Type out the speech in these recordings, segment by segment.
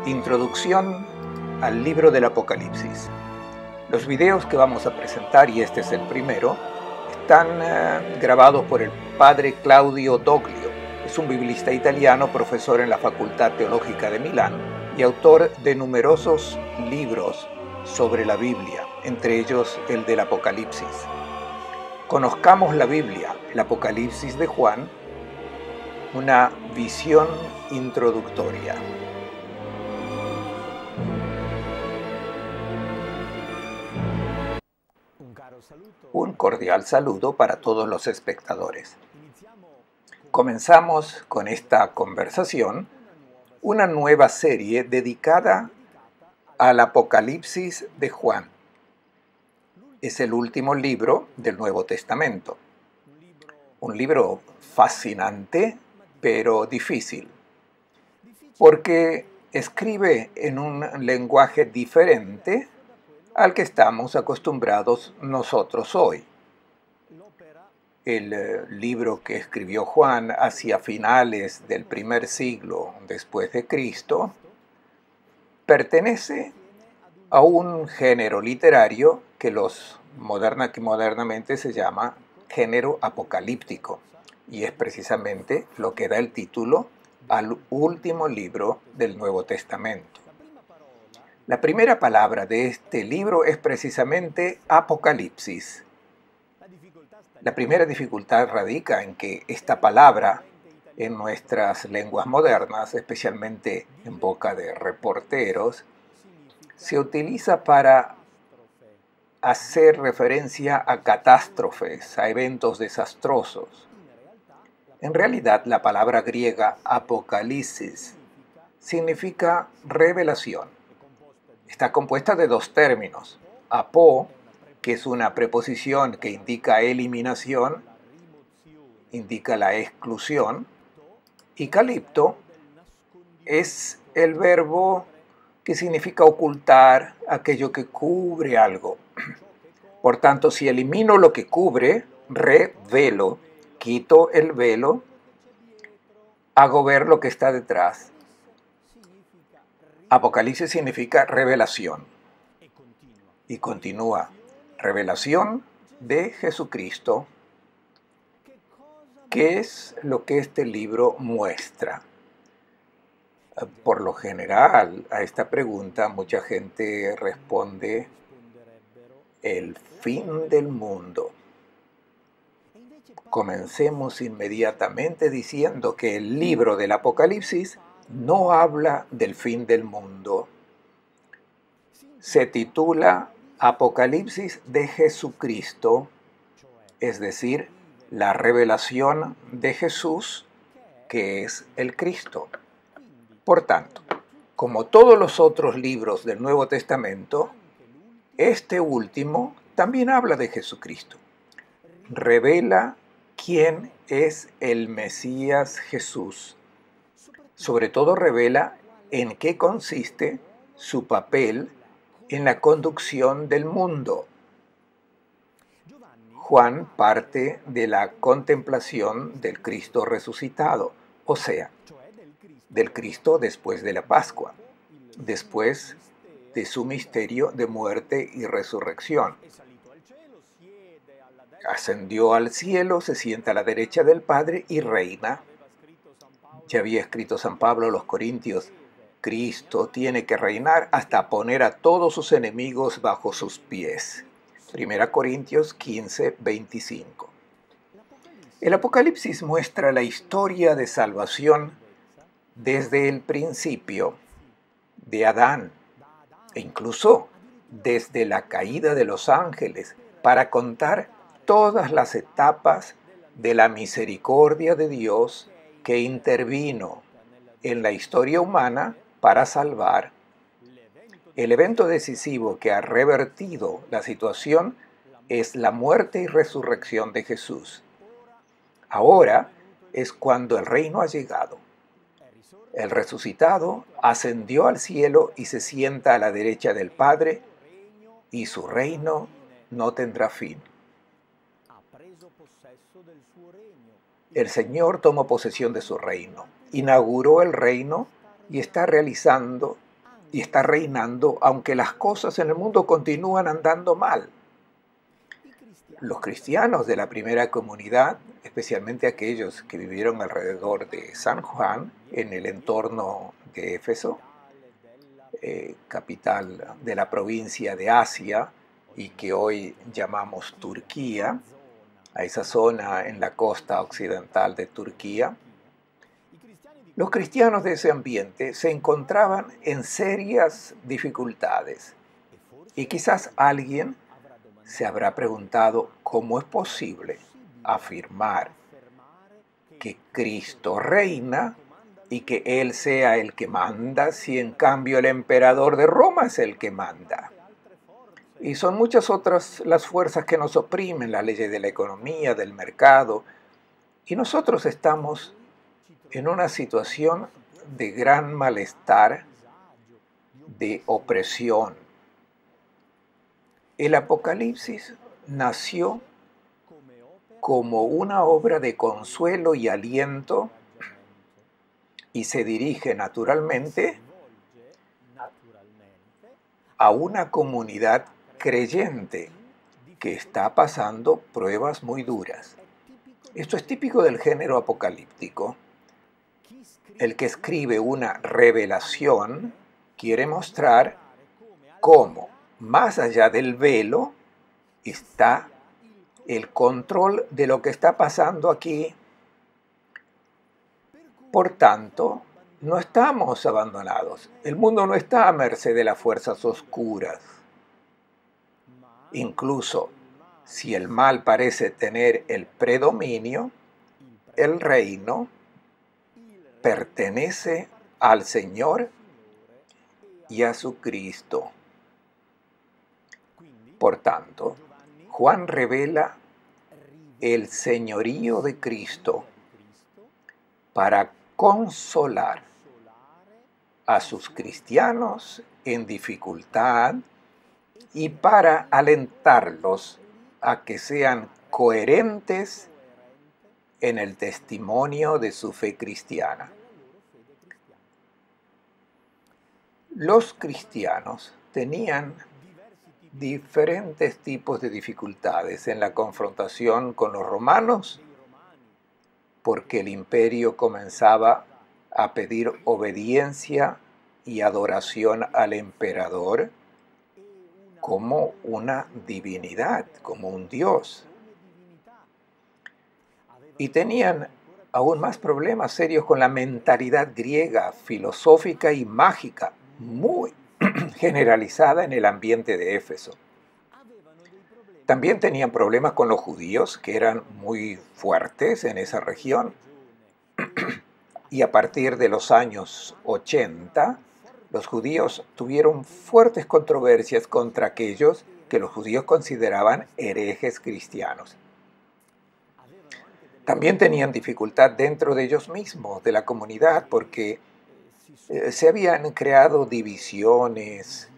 Introducción al libro del Apocalipsis. Los videos que vamos a presentar, y este es el primero, están grabados por el padre Claudio Doglio. Es un biblista italiano, profesor en la Facultad Teológica de Milán y autor de numerosos libros sobre la Biblia, entre ellos el del Apocalipsis. Conozcamos la Biblia, el Apocalipsis de Juan, una visión introductoria. Un cordial saludo para todos los espectadores. Comenzamos con esta conversación una nueva serie dedicada al Apocalipsis de Juan. Es el último libro del Nuevo Testamento. Un libro fascinante, pero difícil, porque escribe en un lenguaje diferente al que estamos acostumbrados nosotros hoy. El libro que escribió Juan hacia finales del primer siglo después de Cristo pertenece a un género literario que modernamente se llama género apocalíptico, y es precisamente lo que da el título al último libro del Nuevo Testamento. La primera palabra de este libro es precisamente Apocalipsis. La primera dificultad radica en que esta palabra, en nuestras lenguas modernas, especialmente en boca de reporteros, se utiliza para hacer referencia a catástrofes, a eventos desastrosos. En realidad, la palabra griega apocalipsis significa revelación. Está compuesta de dos términos: apo, que es una preposición que indica eliminación, indica la exclusión, y calipto es el verbo que significa ocultar, aquello que cubre algo. Por tanto, si elimino lo que cubre, revelo, quito el velo, hago ver lo que está detrás. Apocalipsis significa revelación. Y continúa, revelación de Jesucristo. ¿Qué es lo que este libro muestra? Por lo general, a esta pregunta mucha gente responde el fin del mundo. Comencemos inmediatamente diciendo que el libro del Apocalipsis no habla del fin del mundo. Se titula Apocalipsis de Jesucristo, es decir, la revelación de Jesús, que es el Cristo. Por tanto, como todos los otros libros del Nuevo Testamento, este último también habla de Jesucristo. Revela quién es el Mesías Jesús. Sobre todo revela en qué consiste su papel en la conducción del mundo. Juan parte de la contemplación del Cristo resucitado, o sea, del Cristo después de la Pascua, después de su misterio de muerte y resurrección. Ascendió al cielo, se sienta a la derecha del Padre y reina. Ya había escrito San Pablo a los Corintios: Cristo tiene que reinar hasta poner a todos sus enemigos bajo sus pies. 1 Corintios 15, 25. El Apocalipsis muestra la historia de salvación desde el principio de Adán, e incluso desde la caída de los ángeles, para contar todas las etapas de la misericordia de Dios que intervino en la historia humana para salvar. El evento decisivo que ha revertido la situación es la muerte y resurrección de Jesús. Ahora es cuando el reino ha llegado. El resucitado ascendió al cielo y se sienta a la derecha del Padre, y su reino no tendrá fin. El Señor tomó posesión de su reino, inauguró el reino y está realizando y está reinando aunque las cosas en el mundo continúan andando mal. Los cristianos de la primera comunidad, especialmente aquellos que vivieron alrededor de San Juan, en el entorno de Éfeso, capital de la provincia de Asia y que hoy llamamos Turquía, a esa zona en la costa occidental de Turquía, los cristianos de ese ambiente se encontraban en serias dificultades y quizás alguien se habrá preguntado cómo es posible afirmar que Cristo reina y que Él sea el que manda si en cambio el emperador de Roma es el que manda. Y son muchas otras las fuerzas que nos oprimen, las leyes de la economía, del mercado, y nosotros estamos en una situación de gran malestar, de opresión. El Apocalipsis nació como una obra de consuelo y aliento y se dirige naturalmente a una comunidad creyente que está pasando pruebas muy duras. Esto es típico del género apocalíptico. El que escribe una revelación quiere mostrar cómo, más allá del velo, está el control de lo que está pasando aquí. Por tanto, no estamos abandonados. El mundo no está a merced de las fuerzas oscuras. Incluso si el mal parece tener el predominio, el reino pertenece al Señor y a su Cristo. Por tanto, Juan revela el señorío de Cristo para consolar a sus cristianos en dificultad y para alentarlos a que sean coherentes en el testimonio de su fe cristiana. Los cristianos tenían diferentes tipos de dificultades en la confrontación con los romanos, porque el imperio comenzaba a pedir obediencia y adoración al emperador como una divinidad, como un dios. Y tenían aún más problemas serios con la mentalidad griega, filosófica y mágica, muy generalizada en el ambiente de Éfeso. También tenían problemas con los judíos, que eran muy fuertes en esa región. Y a partir de los años 80, los judíos tuvieron fuertes controversias contra aquellos que los judíos consideraban herejes cristianos. También tenían dificultad dentro de ellos mismos, de la comunidad, porque se habían creado divisiones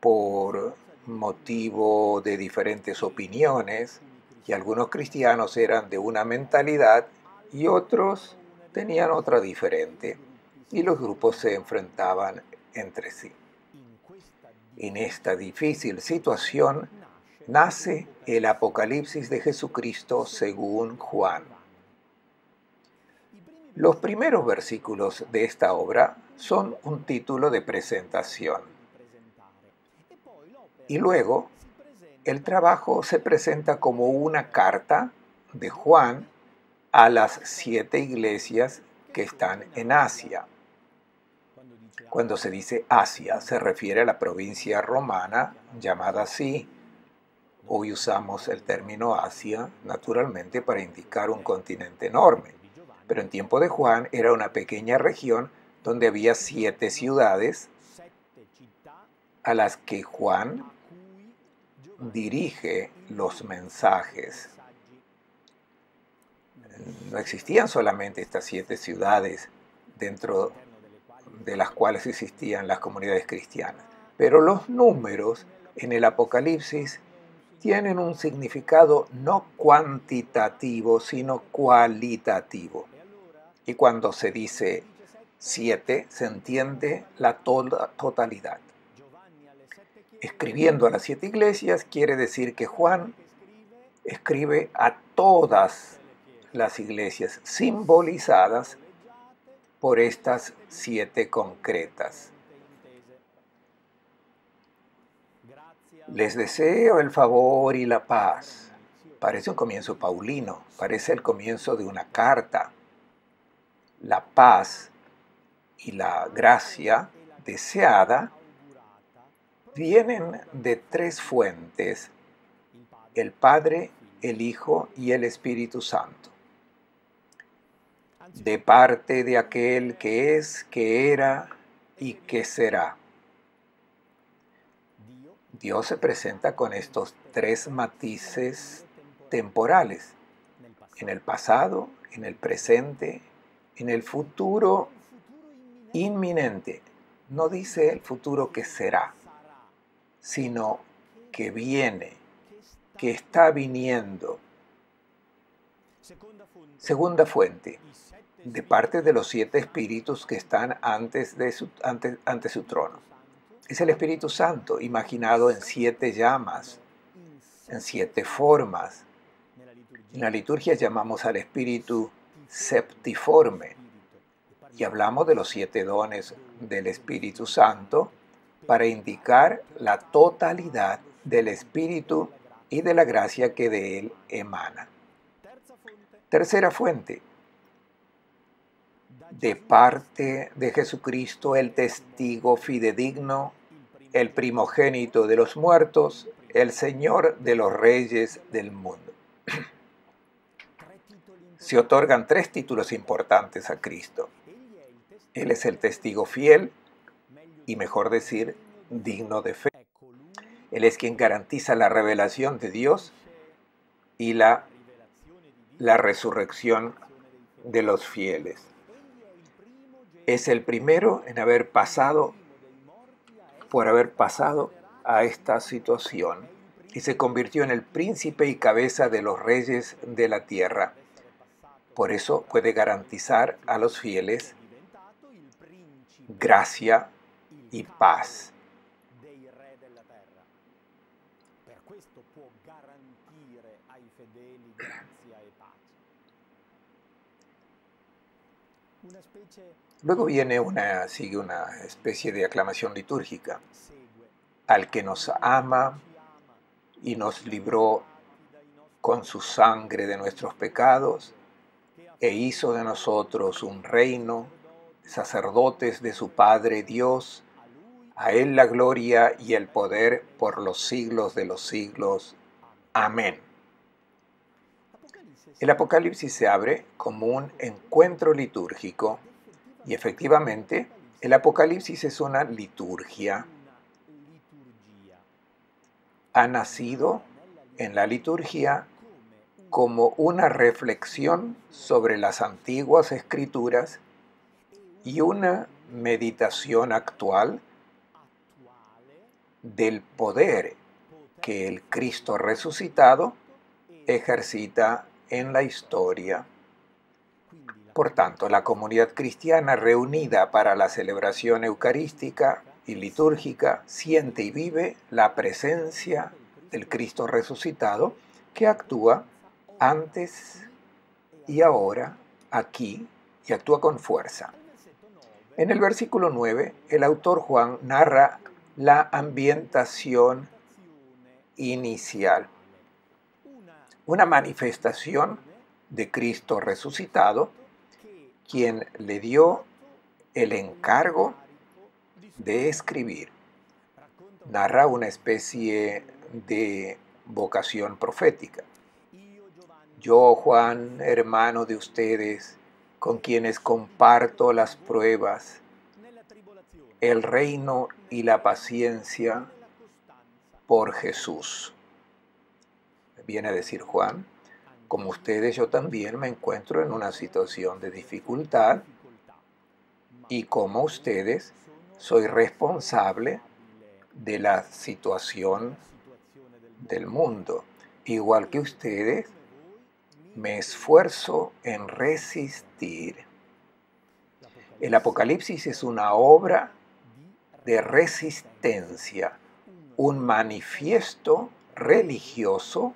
por motivo de diferentes opiniones, y algunos cristianos eran de una mentalidad y otros tenían otra diferente, y los grupos se enfrentaban entre sí. En esta difícil situación nace el Apocalipsis de Jesucristo según Juan. Los primeros versículos de esta obra son un título de presentación. Y luego, el trabajo se presenta como una carta de Juan a las 7 iglesias que están en Asia. Cuando se dice Asia, se refiere a la provincia romana llamada así. Hoy usamos el término Asia, naturalmente, para indicar un continente enorme. Pero en tiempo de Juan era una pequeña región donde había 7 ciudades a las que Juan dirige los mensajes. No existían solamente estas 7 ciudades dentro de las cuales existían las comunidades cristianas, pero los números en el Apocalipsis tienen un significado no cuantitativo, sino cualitativo. Y cuando se dice 7 se entiende la totalidad. Escribiendo a las 7 iglesias quiere decir que Juan escribe a todas las iglesias simbolizadas por estas 7 concretas. Les deseo el favor y la paz. Parece un comienzo paulino, parece el comienzo de una carta. La paz y la gracia deseada vienen de 3 fuentes: el Padre, el Hijo y el Espíritu Santo. De parte de aquel que es, que era y que será. Dios se presenta con estos 3 matices temporales: en el pasado, en el presente, en el futuro inminente. No dice el futuro que será, sino que viene, que está viniendo. Segunda fuente, de parte de los 7 espíritus que están ante su trono. Es el Espíritu Santo, imaginado en 7 llamas, en 7 formas. En la liturgia llamamos al Espíritu septiforme y hablamos de los 7 dones del Espíritu Santo para indicar la totalidad del Espíritu y de la gracia que de él emana. Tercera fuente, de parte de Jesucristo, el testigo fidedigno, el primogénito de los muertos, el Señor de los reyes del mundo. Se otorgan 3 títulos importantes a Cristo. Él es el testigo fiel y, mejor decir, digno de fe. Él es quien garantiza la revelación de Dios y la resurrección de los fieles. Es el primero en haber pasado a esta situación y se convirtió en el príncipe y cabeza de los reyes de la tierra. Por eso puede garantizar a los fieles gracia y paz. Luego sigue una especie de aclamación litúrgica. Al que nos ama y nos libró con su sangre de nuestros pecados, e hizo de nosotros un reino, sacerdotes de su Padre Dios, a él la gloria y el poder por los siglos de los siglos. Amén. El Apocalipsis se abre como un encuentro litúrgico y efectivamente el Apocalipsis es una liturgia. Ha nacido en la liturgia como una reflexión sobre las antiguas escrituras y una meditación actual del poder que el Cristo resucitado ejercita en la historia. Por tanto, la comunidad cristiana reunida para la celebración eucarística y litúrgica siente y vive la presencia del Cristo resucitado que actúa antes y ahora, aquí, y actúa con fuerza. En el versículo 9, el autor Juan narra la ambientación inicial, una manifestación de Cristo resucitado, quien le dio el encargo de escribir. Narra una especie de vocación profética. Yo, Juan, hermano de ustedes, con quienes comparto las pruebas, el reino y la paciencia por Jesús. Viene a decir Juan, como ustedes, yo también me encuentro en una situación de dificultad y como ustedes, soy responsable de la situación del mundo. Igual que ustedes, me esfuerzo en resistir. El Apocalipsis es una obra de resistencia, un manifiesto religioso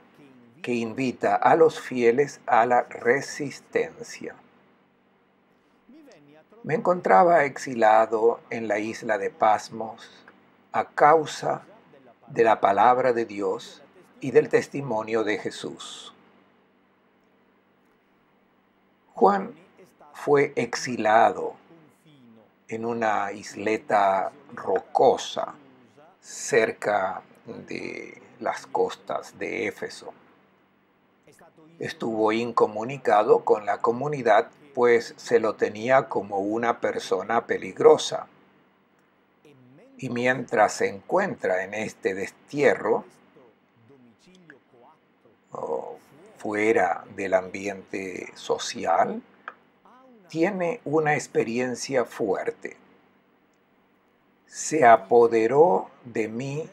que invita a los fieles a la resistencia. Me encontraba exilado en la isla de Pasmos a causa de la palabra de Dios y del testimonio de Jesús. Juan fue exilado en una isleta rocosa cerca de las costas de Éfeso. Estuvo incomunicado con la comunidad, pues se lo tenía como una persona peligrosa. Y mientras se encuentra en este destierro, fuera del ambiente social, tiene una experiencia fuerte. Se apoderó de mí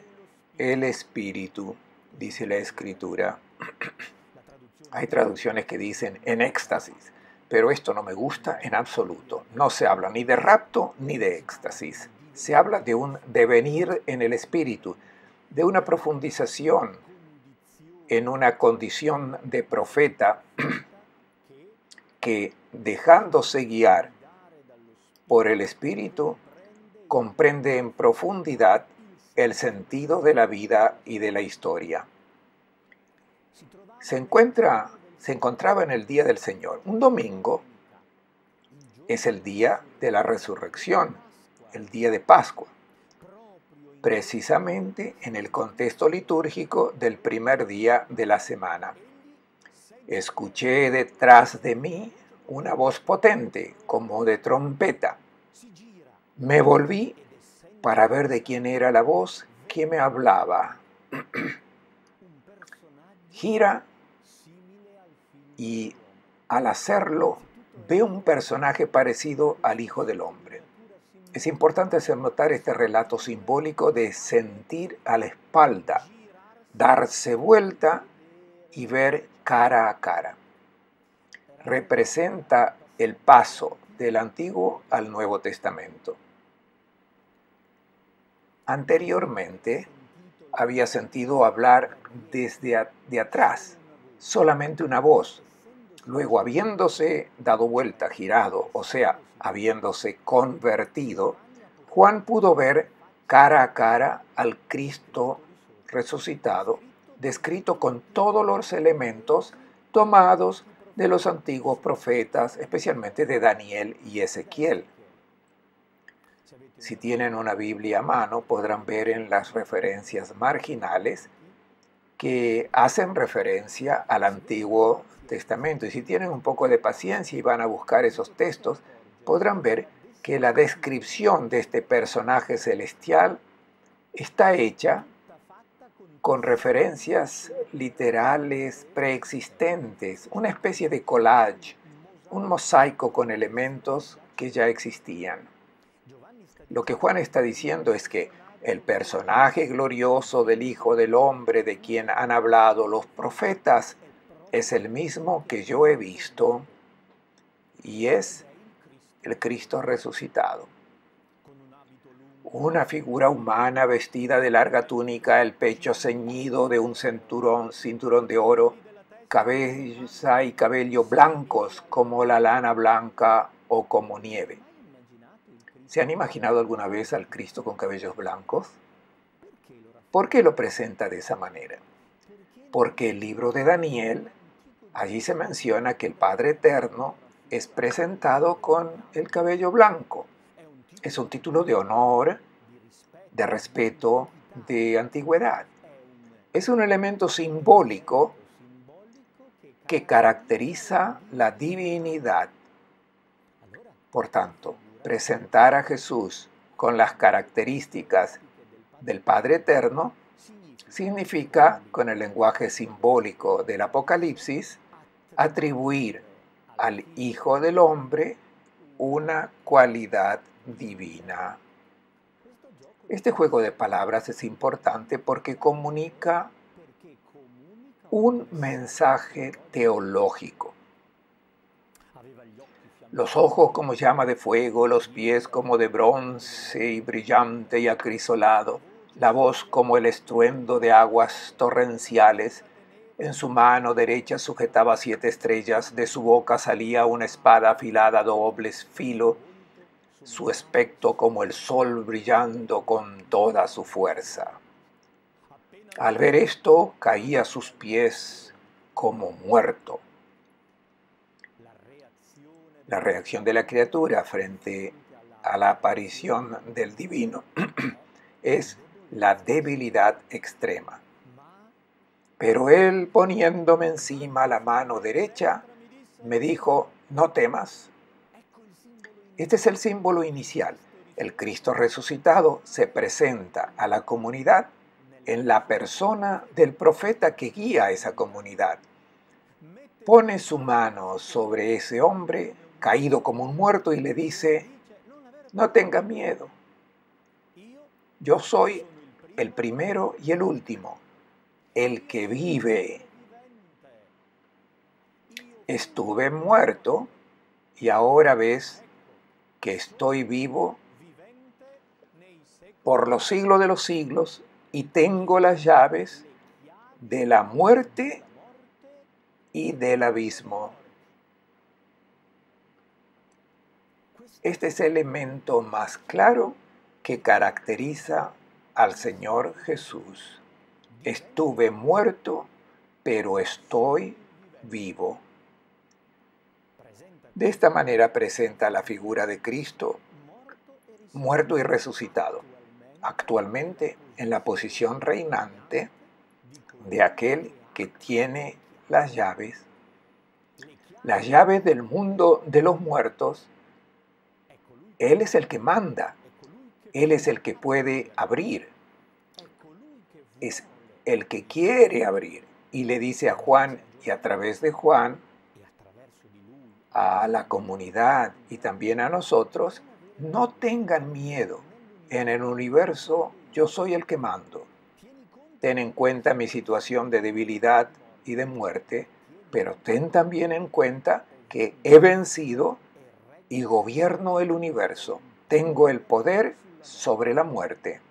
el Espíritu, dice la Escritura. Hay traducciones que dicen en éxtasis, pero esto no me gusta en absoluto. No se habla ni de rapto ni de éxtasis. Se habla de un devenir en el Espíritu, de una profundización en una condición de profeta que, dejándose guiar por el Espíritu, comprende en profundidad el sentido de la vida y de la historia. Se encontraba en el día del Señor. Un domingo es el día de la resurrección, el día de Pascua, precisamente en el contexto litúrgico del primer día de la semana. Escuché detrás de mí una voz potente, como de trompeta. Me volví para ver de quién era la voz que me hablaba. Gira y al hacerlo ve un personaje parecido al Hijo del Hombre. Es importante hacer notar este relato simbólico de sentir a la espalda, darse vuelta y ver cara a cara. Representa el paso del Antiguo al Nuevo Testamento. Anteriormente había sentido hablar desde de atrás, solamente una voz. Luego, habiéndose dado vuelta, girado, o sea, habiéndose convertido, Juan pudo ver cara a cara al Cristo resucitado, descrito con todos los elementos tomados de los antiguos profetas, especialmente de Daniel y Ezequiel. Si tienen una Biblia a mano, podrán ver en las referencias marginales que hacen referencia al Antiguo Testamento. Y si tienen un poco de paciencia y van a buscar esos textos, podrán ver que la descripción de este personaje celestial está hecha con referencias literales preexistentes, una especie de collage, un mosaico con elementos que ya existían. Lo que Juan está diciendo es que el personaje glorioso del Hijo del Hombre de quien han hablado los profetas es el mismo que yo he visto y es el Cristo resucitado. Una figura humana vestida de larga túnica, el pecho ceñido de un cinturón de oro, cabeza y cabello blancos como la lana blanca o como nieve. ¿Se han imaginado alguna vez al Cristo con cabellos blancos? ¿Por qué lo presenta de esa manera? Porque el libro de Daniel, allí se menciona que el Padre Eterno es presentado con el cabello blanco. Es un título de honor, de respeto, de antigüedad. Es un elemento simbólico que caracteriza la divinidad. Por tanto, presentar a Jesús con las características del Padre Eterno significa, con el lenguaje simbólico del Apocalipsis, atribuir al Hijo del Hombre una cualidad divina. Este juego de palabras es importante porque comunica un mensaje teológico. Los ojos como llama de fuego, los pies como de bronce y brillante y acrisolado, la voz como el estruendo de aguas torrenciales. En su mano derecha sujetaba 7 estrellas, de su boca salía una espada afilada a doble filo, su aspecto como el sol brillando con toda su fuerza. Al ver esto, caía a sus pies como muerto. La reacción de la criatura frente a la aparición del divino es la debilidad extrema. Pero él, poniéndome encima la mano derecha, me dijo: no temas. Este es el símbolo inicial. El Cristo resucitado se presenta a la comunidad en la persona del profeta que guía a esa comunidad. Pone su mano sobre ese hombre caído como un muerto y le dice: no tenga miedo. Yo soy el primero y el último, el que vive. Estuve muerto y ahora ves que estoy vivo por los siglos de los siglos y tengo las llaves de la muerte y del abismo. Este es el elemento más claro que caracteriza al Señor Jesús. Estuve muerto, pero estoy vivo. De esta manera presenta la figura de Cristo muerto y resucitado, actualmente en la posición reinante de aquel que tiene las llaves del mundo de los muertos. Él es el que manda, Él es el que puede abrir, es el que quiere abrir. Y le dice a Juan, y a través de Juan, a la comunidad y también a nosotros: no tengan miedo, en el universo yo soy el que mando. Ten en cuenta mi situación de debilidad y de muerte, pero ten también en cuenta que he vencido y gobierno el universo. Tengo el poder sobre la muerte.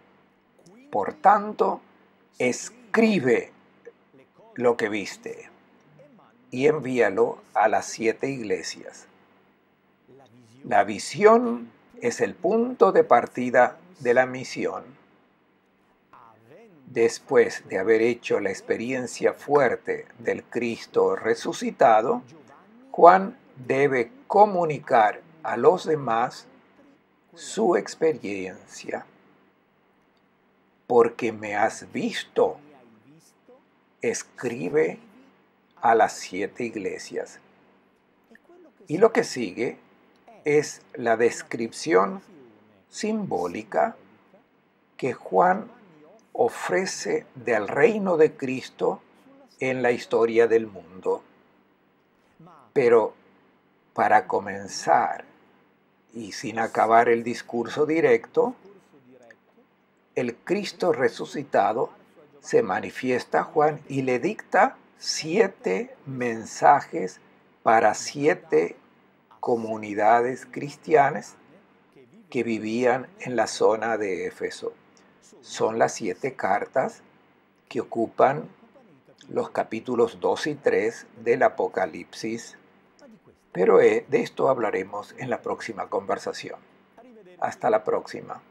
Por tanto, escribe lo que viste y envíalo a las 7 iglesias. La visión es el punto de partida de la misión. Después de haber hecho la experiencia fuerte del Cristo resucitado, Juan debe comunicar a los demás su experiencia. Porque me has visto, escribe a las 7 iglesias. Y lo que sigue es la descripción simbólica que Juan ofrece del reino de Cristo en la historia del mundo. Pero para comenzar, y sin acabar el discurso directo, el Cristo resucitado se manifiesta a Juan y le dicta 7 mensajes para 7 comunidades cristianas que vivían en la zona de Éfeso. Son las 7 cartas que ocupan los capítulos 2 y 3 del Apocalipsis, pero de esto hablaremos en la próxima conversación. Hasta la próxima.